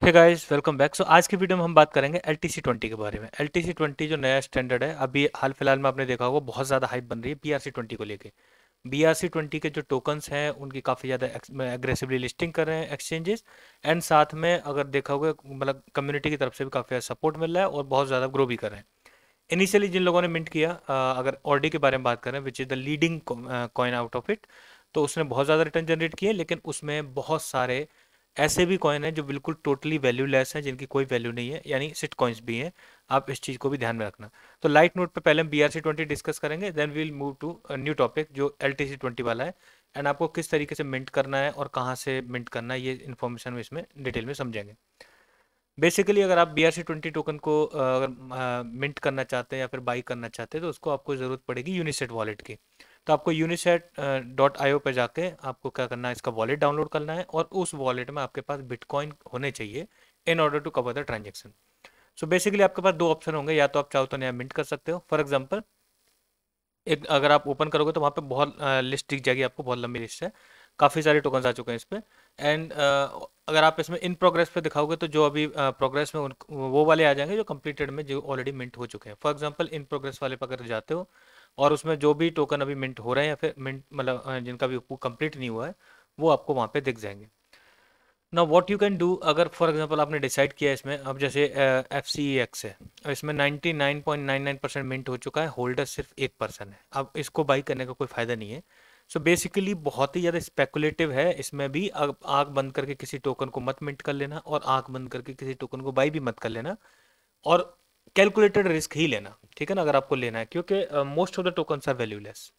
हे guys, welcome back. So आज की video में हम बात करेंगे LTC20 के बारे में। LTC20 जो नया स्टैंडर्ड है, अभी हाल फिलहाल में आपने देखा होगा बहुत ज़्यादा हाइप बन रही है BRC20 को लेके। BRC20 के जो टोकन्स हैं उनकी काफ़ी ज़्यादा एग्रेसिवली लिस्टिंग कर रहे हैं एक्सचेंजेस। एंड साथ में अगर देखा होगा मतलब कम्युनिटी की तरफ से भी काफ़ी ज़्यादा सपोर्ट मिल रहा है और बहुत ज़्यादा ग्रो भी कर रहे हैं। इनिशियली जिन लोगों ने मिंट किया, अगर ऑडी के बारे में बात करें which is the leading coin out of it, तो उसने बहुत ज़्यादा रिटर्न जनरेट किए, लेकिन उसमें बहुत सारे ऐसे भी कॉइन हैं जो बिल्कुल टोटली वैल्यूलेस हैं, जिनकी कोई वैल्यू नहीं है, यानी सिट कॉइन्स भी हैं। आप इस चीज़ को भी ध्यान में रखना। तो लाइट नोट पे पहले हम BRC20 डिस्कस करेंगे, then we'll move to new topic जो LTC20 वाला है। एंड आपको किस तरीके से मिंट करना है और कहाँ से मिंट करना है, ये इन्फॉर्मेशन इसमें डिटेल में समझेंगे। बेसिकली अगर आप BRC20 टोकन को अगर मिंट करना चाहते हैं या फिर बाई करना चाहते हैं, तो उसको आपको ज़रूरत पड़ेगी यूनिसेट वॉलेट की। तो आपको यूनिसेट.io पे जाके आपको क्या करना है, इसका वॉलेट डाउनलोड करना है और उस वॉलेट में आपके पास बिटकॉइन होने चाहिए in order to cover the transaction. So basically आपके पास दो ऑप्शन होंगे, या तो आप चाहो तो नया मिंट कर सकते हो। फॉर एग्जाम्पल, एक अगर आप ओपन करोगे तो वहाँ पे बहुत लिस्ट दिख जाएगी आपको, बहुत लंबी लिस्ट है, काफ़ी सारे टोकन्स आ चुके हैं इस पे। एंड अगर आप इसमें इन प्रोग्रेस पे दिखाओगे तो जो अभी प्रोग्रेस में वो वाले आ जाएंगे जो कंप्लीटेड में जो ऑलरेडी मिंट हो चुके हैं। फॉर एग्जांपल, इन प्रोग्रेस वाले पर अगर जाते हो और उसमें जो भी टोकन अभी मिंट हो रहे हैं या फिर मिंट मतलब जिनका भी कंप्लीट नहीं हुआ है, वो आपको वहाँ पे दिख जाएंगे। ना व्हाट यू कैन डू, अगर फॉर एग्जांपल आपने डिसाइड किया इसमें, अब जैसे FCEX है, इसमें 99.99% मिंट हो चुका है, होल्डर सिर्फ 1% है, अब इसको बाई करने का कोई फ़ायदा नहीं है। सो बेसिकली बहुत ही ज़्यादा स्पेकुलेटिव है, इसमें भी अब आंख बंद करके किसी टोकन को मत मिंट कर लेना और आंख बंद करके किसी टोकन को बाई भी मत कर लेना, और कैलकुलेटेड रिस्क ही लेना, ठीक है ना, अगर आपको लेना है, क्योंकि most of the tokens are valueless.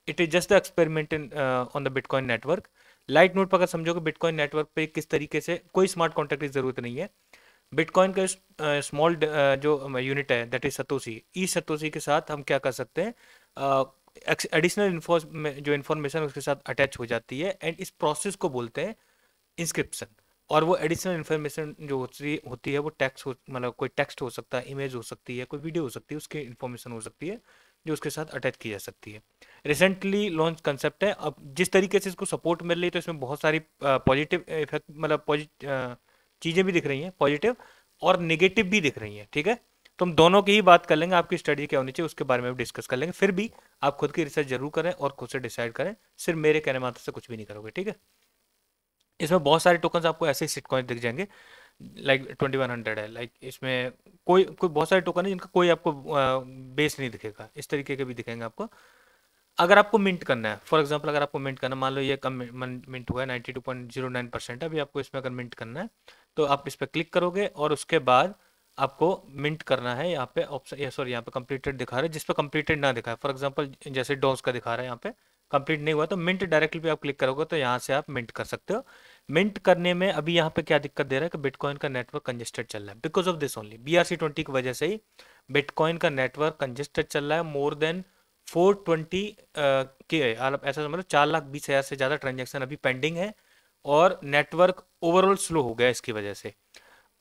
It is just the experiment in on the bitcoin network. Light note पर अगर समझोगे बिटकॉइन नेटवर्क पे किस तरीके से, कोई स्मार्ट कॉन्ट्रैक्ट की जरूरत नहीं है। बिटकॉइन का स्मॉल जो यूनिट है, that is Satoshi, E Satoshi के साथ हम क्या कर सकते हैं, एडिशनल इन्फो जो इन्फॉर्मेशन उसके साथ अटैच हो जाती है, एंड इस प्रोसेस को बोलते हैं इंस्क्रिप्शन। और वो एडिशनल इन्फॉर्मेशन जो होती है वो टेक्स्ट हो, मतलब कोई टेक्स्ट हो सकता है, इमेज हो सकती है, कोई वीडियो हो सकती है, उसकी इन्फॉर्मेशन हो सकती है जो उसके साथ अटैच की जा सकती है। रिसेंटली लॉन्च कंसेप्ट है। अब जिस तरीके से इसको सपोर्ट मिल रही है, तो इसमें बहुत सारी पॉजिटिव इफेक्ट, मतलब चीज़ें भी दिख रही हैं पॉजिटिव, और नेगेटिव भी दिख रही हैं, ठीक है। तो हम दोनों की ही बात कर लेंगे, आपकी स्टडी क्या होनी चाहिए उसके बारे में भी डिस्कस कर लेंगे। फिर भी आप खुद की रिसर्च जरूर करें और खुद से डिसाइड करें, सिर्फ मेरे कहने मात्र से कुछ भी नहीं करोगे, ठीक है। इसमें बहुत सारे टोकन्स आपको ऐसे ही सिट कॉइन दिख जाएंगे, लाइक 2100 है, लाइक इसमें कोई कोई बहुत सारे टोकन है जिनका कोई आपको बेस नहीं दिखेगा, इस तरीके के भी दिखेंगे आपको। अगर आपको मिंट करना है, फॉर एग्जांपल अगर आपको मिंट करना, मान लो ये कम मिंट हुआ है, 92.09% अभी आपको इसमें अगर मिंट करना है, तो आप इस पर क्लिक करोगे और उसके बाद आपको मिंट करना है। यहाँ पे ऑप्शन, सॉरी, यहाँ पे कंप्लीटेड दिखा रहा है, जिस पे कंप्लीटेड ना दिखा है, फॉर एग्जांपल जैसे डॉस का दिखा रहा है, यहाँ पे कंप्लीट नहीं हुआ, तो मिंट डायरेक्टली पे आप क्लिक करोगे तो यहाँ से आप मिंट कर सकते हो। मिंट करने में अभी यहाँ पे क्या दिक्कत दे रहा है कि बिटकॉइन का नेटवर्क कंजेस्टेड चल रहा है, because of this only, BRC20 की वजह से ही बिटकॉइन का नेटवर्क कंजेस्टेड चल रहा है। मोर देन 420 के, ऐसा समझ लो 4,20,000 से ज़्यादा ट्रांजेक्शन अभी पेंडिंग है, और नेटवर्क ओवरऑल स्लो हो गया इसकी वजह से।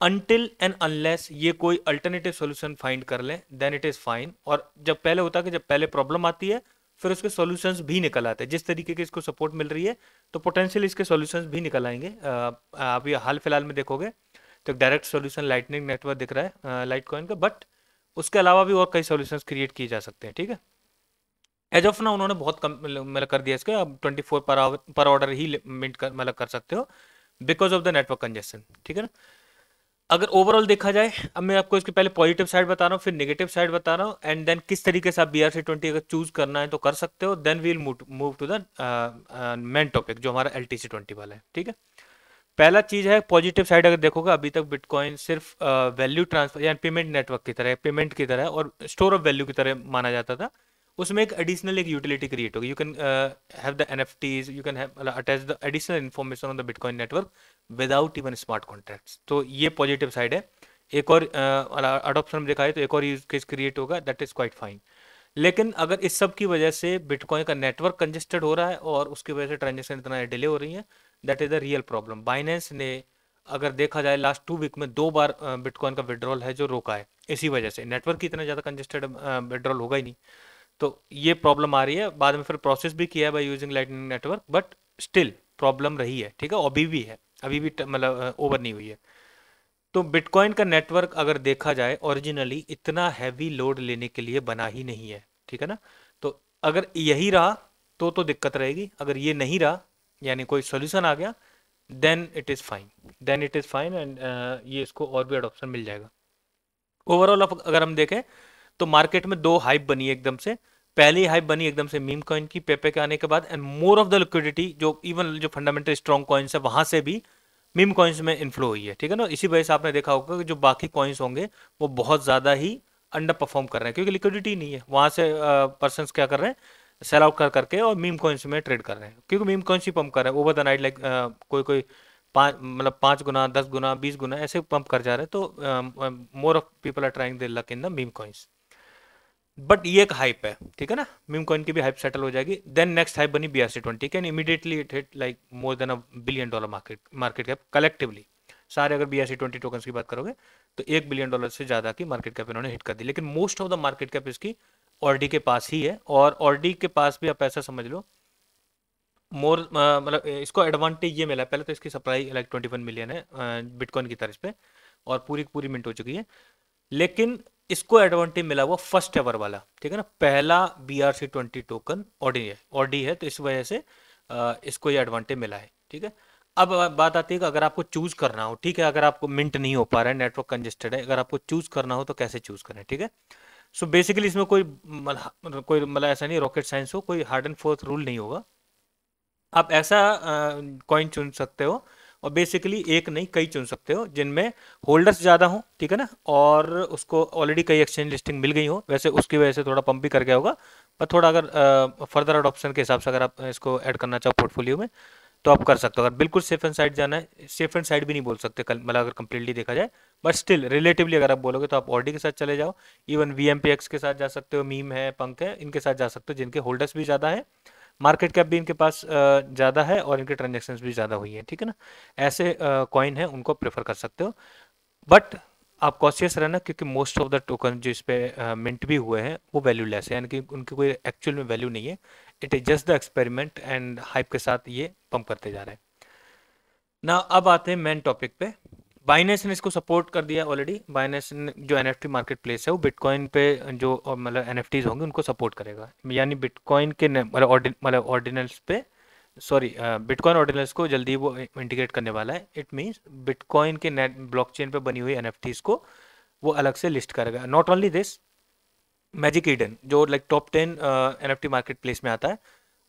अनटिल एंड अनलेस ये कोई अल्टरनेटिव सॉल्यूशन फाइंड कर लें, देन इट इज़ फाइन। और जब पहले होता है कि जब पहले प्रॉब्लम आती है, फिर उसके सॉल्यूशंस भी निकल आते हैं। जिस तरीके की इसको सपोर्ट मिल रही है, तो पोटेंशियल इसके सॉल्यूशंस भी निकल आएंगे। अभी हाल फिलहाल में देखोगे तो डायरेक्ट सॉल्यूशन लाइटनिंग नेटवर्क दिख रहा है लाइट कॉइन का, बट उसके अलावा भी और कई सॉल्यूशंस क्रिएट किए जा सकते हैं, ठीक है। एज ऑफ ना उन्होंने बहुत कम मतलब कर दिया इसका, अब 24 पर ऑर्डर ही मिंट कर मतलब कर सकते हो, because of the network congestion, ठीक है ना। अगर ओवरऑल देखा जाए, अब मैं आपको इसके पहले पॉजिटिव साइड बता रहा हूँ, फिर नेगेटिव साइड बता रहा हूँ, एंड देन किस तरीके से आप BRC20 अगर चूज करना है तो कर सकते हो। Then we'll move to the main topic जो हमारा LTC20 वाला है, ठीक है। पहला चीज है पॉजिटिव साइड, अगर देखोगे अभी तक बिटकॉइन सिर्फ वैल्यू ट्रांसफर या पेमेंट नेटवर्क की तरह, पेमेंट की तरह और स्टोर ऑफ वैल्यू की तरह माना जाता था। उसमें एक एडिशनल एक यूटिलिटी क्रिएट होगी, you can have the NFTs, you can have attach the additional information on the bitcoin network without even smart contracts. तो ये पॉजिटिव साइड है। एक और अडोप्शन में देखा है तो एक और यूज केस क्रिएट होगा, दैट इज क्वाइट फाइन। लेकिन अगर इस सब की वजह से बिटकॉइन का नेटवर्क कंजेस्टेड हो रहा है और उसकी वजह से ट्रांजेक्शन इतना डिले हो रही है, that is the real problem. Binance ने, अगर देखा जाए, लास्ट 2 वीक में 2 बार बिटकॉइन का विड्रॉल है जो रोका है, इसी वजह से। नेटवर्क की इतना ज़्यादा कंजेस्टेड विड्रॉल होगा ही नहीं, तो ये प्रॉब्लम आ रही है। बाद में फिर प्रोसेस भी किया है by using lightning network, but still problem रही है, ठीक है, अभी भी है, अभी भी मतलब ओवर नहीं हुई है। तो बिटकॉइन का नेटवर्क अगर देखा जाए ओरिजिनली इतना हैवी लोड लेने के लिए बना ही नहीं है, ठीक है ना। तो अगर यही रहा तो दिक्कत रहेगी, अगर ये नहीं रहा यानी कोई सॉल्यूशन आ गया, then it is fine, then it is fine and ये इसको और भी अडॉप्शन मिल जाएगा। ओवरऑल अगर हम देखें तो मार्केट में दो हाइप बनी है एकदम से। पहली हाइप बनी एकदम से मीम कॉइन की पेपे के आने के बाद, and more of the liquidity जो इवन जो फंडामेंटल स्ट्रॉन्ग कॉइन्स है वहां से भी मीम कॉइन्स में इन्फ्लो हुई है, ठीक है ना। इसी वजह से आपने देखा होगा कि जो बाकी कॉइन्स होंगे वो बहुत ज़्यादा ही अंडर परफॉर्म कर रहे हैं, क्योंकि लिक्विडिटी नहीं है वहां से। पर्सन क्या कर रहे हैं, सेल आउट कर करके और मीम कॉइन्स में ट्रेड कर रहे हैं, क्योंकि मीम कॉइन्स ही पंप कर रहे हैं ओवर द नाइट, लाइक कोई कोई पाँच मतलब 5 गुना 10 गुना 20 गुना ऐसे पंप कर जा रहे हैं। तो more of people are trying their luck in the meme coins. But ये एक हाइप है, ठीक है ना, मीम कॉइन की भी हाइप सेटल हो जाएगी। देन नेक्स्ट हाइप बनी BRC20 can immediately it hit like more than $1 billion market cap collectively. सारे अगर BRC20 टोकन्स की बात करोगे तो $1 बिलियन से ज़्यादा की मार्केट कैप इन्होंने हिट कर दी। लेकिन most of the market cap इसकी ऑर्डी के पास ही है, और ऑर्डी के पास भी आप ऐसा समझ लो मोर मतलब इसको एडवांटेज ये मिला है, पहले तो इसकी सप्लाई लाइक 21 मिलियन है बिटकॉइन की तर्ज पे, और पूरी पूरी मिंट हो चुकी है। लेकिन इसको एडवांटेज मिला हुआ फर्स्ट एवर वाला, ठीक है ना, पहला BRC20 टोकन ऑडी है तो इस वजह से इसको ये एडवांटेज मिला है, ठीक है। अब बात आती है कि अगर आपको चूज करना हो, ठीक है, अगर आपको मिंट नहीं हो पा रहा है, नेटवर्क कंजेस्टेड है, अगर आपको चूज करना हो तो कैसे चूज करें, ठीक है। सो बेसिकली इसमें कोई मतलब ऐसा नहीं रॉकेट साइंस हो, कोई हार्ड एंड फोर्थ रूल नहीं होगा। आप ऐसा कॉइन चुन सकते हो, और बेसिकली एक नहीं कई चुन सकते हो जिनमें होल्डर्स ज़्यादा हो, ठीक है ना, और उसको ऑलरेडी कई एक्सचेंज लिस्टिंग मिल गई हो। वैसे उसकी वजह से थोड़ा पंप भी कर गया होगा, पर थोड़ा अगर फर्दर अडॉप्शन के हिसाब से अगर आप इसको ऐड करना चाहो पोर्टफोलियो में तो आप कर सकते हो। अगर बिल्कुल सेफ एंड साइड जाना है, सेफ एंड साइड भी नहीं बोल सकते मतलब अगर कंप्लीटली देखा जाए, बट स्टिल रिलेटिवली अगर आप बोलोगे तो आप ऑडी के साथ चले जाओ, इवन VMPX के साथ जा सकते हो, मीम है, पंक है, इनके साथ जा सकते हो जिनके होल्डर्स भी ज़्यादा है, मार्केट कैप भी इनके पास ज़्यादा है, और इनके ट्रांजेक्शन्स भी ज़्यादा हुई है, ठीक है ना। ऐसे कॉइन है उनको प्रेफर कर सकते हो, बट आप कॉशियस रहना, क्योंकि मोस्ट ऑफ द टोकन जो इस पे मिंट भी हुए हैं वो वैल्यूलेस है, यानी कि उनकी कोई एक्चुअल में वैल्यू नहीं है। It is just the experiment and hype के साथ ये पंप करते जा रहे हैं ना। अब आते हैं मेन टॉपिक पे। बाइनेंस ने इसको सपोर्ट कर दिया ऑलरेडी। बाइनेंस जो NFT मार्केट प्लेस है वो बिटकॉइन पे जो मतलब NFTs होंगे उनको सपोर्ट करेगा, यानी बिटकॉइन के मतलब ऑर्डिनल्स पे, सॉरी बिटकॉइन ऑर्डिनल्स को जल्दी वो इंटीग्रेट करने वाला है। इट मीन्स बिटकॉइन के नेट ब्लॉकचेन पे बनी हुई NFTs को वो अलग से लिस्ट करेगा। Not only this, Magic Eden जो like top 10 NFT marketplace में आता है,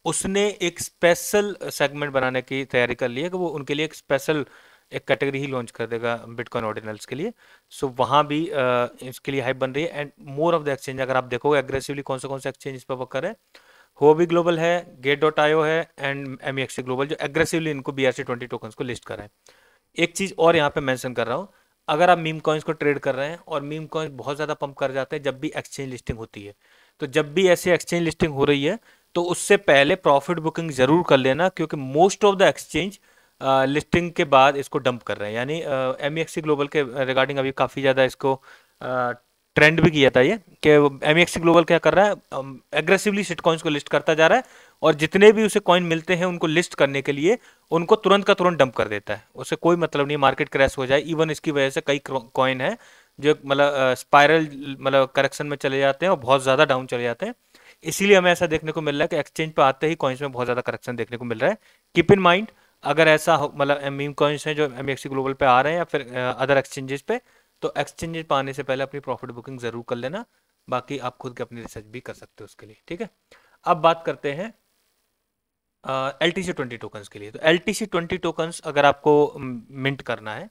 उसने एक स्पेशल सेगमेंट बनाने की तैयारी कर ली है कि वो उनके लिए एक स्पेशल एक कैटेगरी ही लॉन्च कर देगा बिटकॉइन ऑर्डिनल्स के लिए। सो वहाँ भी इसके लिए हाइप बन रही है, and more of the exchange अगर आप देखोगे एग्रेसिवली कौन से एक्सचेंज इस पर वर्क कर रहे हैं, होबी ग्लोबल है, Gate.io है, एंड MEXC ग्लोबल जो एग्रेसिवली इनको BRC20 टोकन्स को लिस्ट कर रहे हैं। एक चीज़ और यहाँ पे मेंशन कर रहा हूँ, अगर आप मीम कॉइन्स को ट्रेड कर रहे हैं और मीम कॉइन्स बहुत ज़्यादा पंप कर जाते हैं जब भी एक्सचेंज लिस्टिंग होती है, तो जब भी ऐसे एक्सचेंज लिस्टिंग हो रही है तो उससे पहले प्रॉफिट बुकिंग ज़रूर कर लेना, क्योंकि most of the exchange listing के बाद इसको डंप कर रहे हैं। यानी MEXC ग्लोबल के रिगार्डिंग अभी काफ़ी ज़्यादा इसको ट्रेंड भी किया था ये, कि MEXC ग्लोबल क्या कर रहा है, एग्रेसिवली शिट कॉइन्स को लिस्ट करता जा रहा है, और जितने भी उसे कॉइन मिलते हैं उनको लिस्ट करने के लिए उनको तुरंत का तुरंत डंप कर देता है। उसे कोई मतलब नहीं मार्केट क्रैश हो जाए। इवन इसकी वजह से कई कॉइन है जो मतलब स्पाइरल मतलब करेक्शन में चले जाते हैं और बहुत ज़्यादा डाउन चले जाते हैं। इसीलिए हमें ऐसा देखने को मिल रहा है कि एक्सचेंज पे आते ही कॉइन्स में बहुत ज़्यादा करेक्शन देखने को मिल रहा है। कीप इन माइंड, अगर ऐसा मतलब मीम कॉइन्स हैं जो MEXC ग्लोबल पे आ रहे हैं या फिर अदर एक्सचेंजेस पे, तो एक्सचेंजेस पे आने से पहले अपनी प्रॉफिट बुकिंग ज़रूर कर लेना। बाकी आप खुद की अपनी रिसर्च भी कर सकते हो उसके लिए, ठीक है। अब बात करते हैं LTC20 टोकन्स के लिए। तो LTC20 टोकन्स अगर आपको मिंट करना है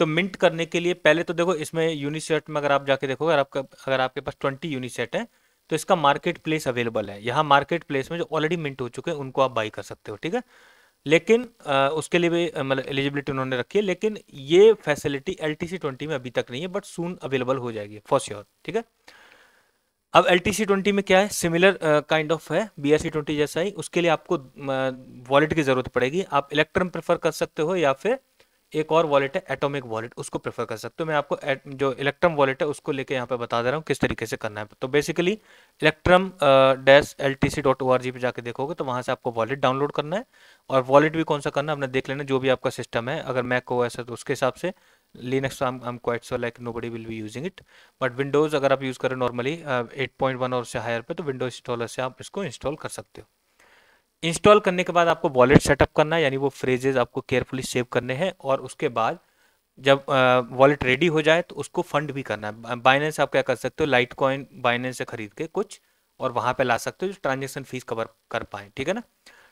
तो मिंट करने के लिए पहले तो देखो इसमें यूनिसेट में अगर आप जाके देखोगे, अगर आपके पास 20 यूनिसेट है तो इसका मार्केट प्लेस अवेलेबल है। यहाँ मार्केट प्लेस में जो ऑलरेडी मिंट हो चुके हैं उनको आप बाई कर सकते हो, ठीक है। लेकिन उसके लिए भी मतलब एलिजिबिलिटी उन्होंने रखी है, लेकिन ये फैसिलिटी LTC20 में अभी तक नहीं है, बट सून अवेलेबल हो जाएगी फॉर श्योर, ठीक है। अब LTC20 में क्या है, सिमिलर काइंड ऑफ है BRC20 जैसा ही। उसके लिए आपको वॉलेट की ज़रूरत पड़ेगी। आप इलेक्ट्रम प्रेफर कर सकते हो या फिर एक और वॉलेट है एटॉमिक वॉलेट, उसको प्रेफर कर सकते हो। मैं आपको जो इलेक्ट्रम वॉलेट है उसको लेके यहाँ पे बता दे रहा हूँ किस तरीके से करना है। तो बेसिकली इलेक्ट्रम -LTC.org पे जाके देखोगे तो वहाँ से आपको वॉलेट डाउनलोड करना है, और वॉलेट भी कौन सा करना है अपना देख लेना, जो भी आपका सिस्टम है। अगर मैक OS है तो उसके हिसाब से, Linux I am quite sure like nobody will be using it, but Windows अगर आप यूज़ करें नॉर्मली 8.1 और से हायर पे, तो विंडोज इंस्टॉलर से आप इसको इंस्टॉल कर सकते हो। इंस्टॉल करने के बाद आपको वॉलेट सेटअप करना है, यानी वो फ्रेजेस आपको केयरफुली सेव करने हैं, और उसके बाद जब वॉलेट रेडी हो जाए तो उसको फंड भी करना है। बाइनेंस आप क्या कर सकते हो, लाइट कॉइन बाइनेंस से खरीद के कुछ और वहां पे ला सकते हो जो ट्रांजेक्शन फीस कवर कर पाए, ठीक है ना।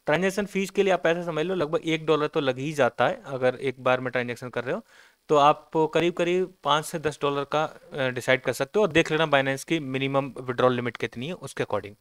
ट्रांजेक्शन फीस के लिए आप ऐसा समझ लो लगभग $1 तो लग ही जाता है अगर एक बार में ट्रांजेक्शन कर रहे हो। तो आप करीब करीब $5 से $10 का डिसाइड कर सकते हो, और देख लेना बाइनेंस की मिनिमम विड्रॉल लिमिट कितनी है उसके अकॉर्डिंग।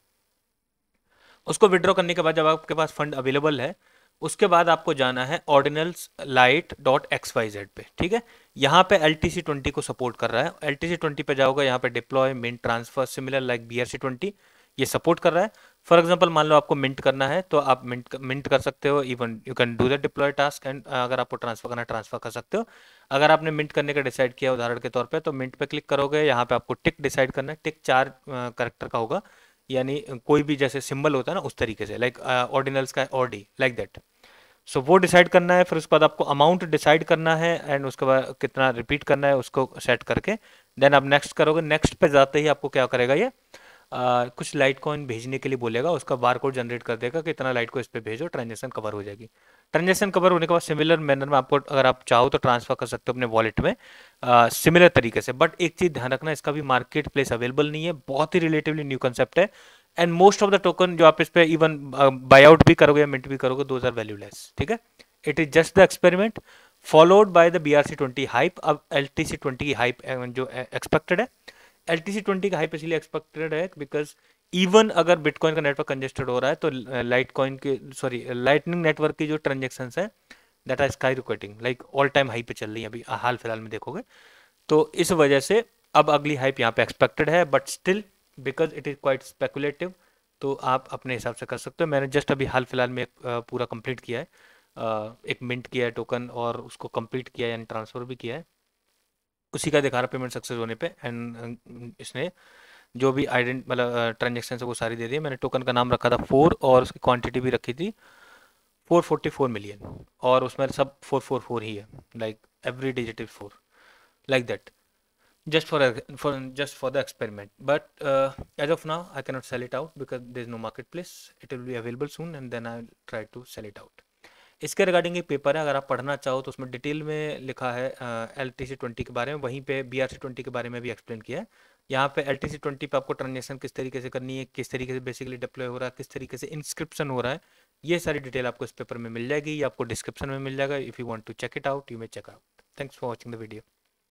उसको विड्रॉ करने के बाद जब आपके पास फंड अवेलेबल है, उसके बाद आपको जाना है ordinals lite dot x y z पे, ठीक है। यहाँ पे LTC20 को सपोर्ट कर रहा है। LTC20 पे जाओगे, यहाँ पे deploy mint transfer similar like BRC20 ये सपोर्ट कर रहा है। फॉर एग्जांपल मान लो आपको मिंट करना है तो आप मिंट कर सकते हो, even you can do the deploy task, and अगर आपको ट्रांसफर करना है ट्रांसफर कर सकते हो। अगर आपने मिंट करने का डिसाइड किया उदाहरण के तौर पे, तो मिंट पे क्लिक करोगे, यहाँ पे आपको टिक डिसाइड करना है। टिक 4 करेक्टर का होगा, यानी कोई भी जैसे सिंबल होता है ना उस तरीके से, लाइक ऑर्डिनल्स का ऑर्डी लाइक दैट। सो वो डिसाइड करना है, फिर उसके बाद आपको अमाउंट डिसाइड करना है, एंड उसके बाद कितना रिपीट करना है उसको सेट करके देन आप नेक्स्ट करोगे। नेक्स्ट पे जाते ही आपको क्या करेगा ये, कुछ लाइट कॉइन भेजने के लिए बोलेगा, उसका बार कोड जनरेट कर देगा कि इतना लाइट को इस पे भेजो, ट्रांजेक्शन कवर हो जाएगी। ट्रांजेक्शन कवर होने के बाद सिमिलर मैनर में आपको अगर आप चाहो तो ट्रांसफर कर सकते हो अपने वॉलेट में सिमिलर तरीके से। बट एक चीज़ ध्यान रखना, इसका भी मार्केट प्लेस अवेलेबल नहीं है, बहुत ही रिलेटिवली न्यू कंसेप्ट है, and most of the token जो आप इस पे इवन बाय आउट भी करोगे या मिंट भी करोगे, दोज आर वैल्यूलेस, ठीक है। It is just the experiment followed by the BRC20 hype. अब LTC20 की हाइप जो एक्सपेक्टेड है, LTC20 का हाइप इसलिए एक्सपेक्टेड है बिकॉज इवन अगर बिटकॉइन का नेटवर्क कंजेस्टेड हो रहा है तो लाइट कॉइन के सॉरी लाइटनिंग नेटवर्क की जो ट्रांजेक्शन है that are skyrocketing, like all time high पे चल रही है अभी हाल फिलहाल में देखोगे। तो इस वजह से अब अगली हाइप यहाँ पे एक्सपेक्टेड है, but still because it is quite speculative, तो आप अपने हिसाब से कर सकते हो। मैंने जस्ट अभी हाल फिलहाल में पूरा कंप्लीट किया है, एक मिंट किया है टोकन और उसको कंप्लीट किया है, यानी ट्रांसफर भी किया है, उसी का दिखा रहा पेमेंट सक्सेस होने पे। एंड इसने जो भी मतलब ट्रांजेक्शन है वो सारी दे दी। मैंने टोकन का नाम रखा था 4 और उसकी क्वांटिटी भी रखी थी 444 मिलियन, और उसमें सब 444 ही है, like every digit is 4 like that, just for the experiment. But as of now I cannot sell it out because there is no marketplace. It will be available soon and then I'll try to sell it out. इसके regarding एक paper है, अगर आप पढ़ना चाहो तो उसमें detail में लिखा है LTC20 के बारे में, वहीं पे BRC20 के बारे में भी एक्सप्लेन किया है। यहाँ पे LTC20 पे आपको ट्रांजेक्शन किस तरीके से करनी है, किस तरीके से बेसिकली डिप्लॉय हो रहा है, किस तरीके से इंस्क्रिप्शन हो रहा है, ये सारी डिटेल आपको इस पेपर में मिल जाएगी, ये आपको डिस्क्रिप्शन में मिल जाएगा। If you want to check it out you may check out. Thanks for watching the video.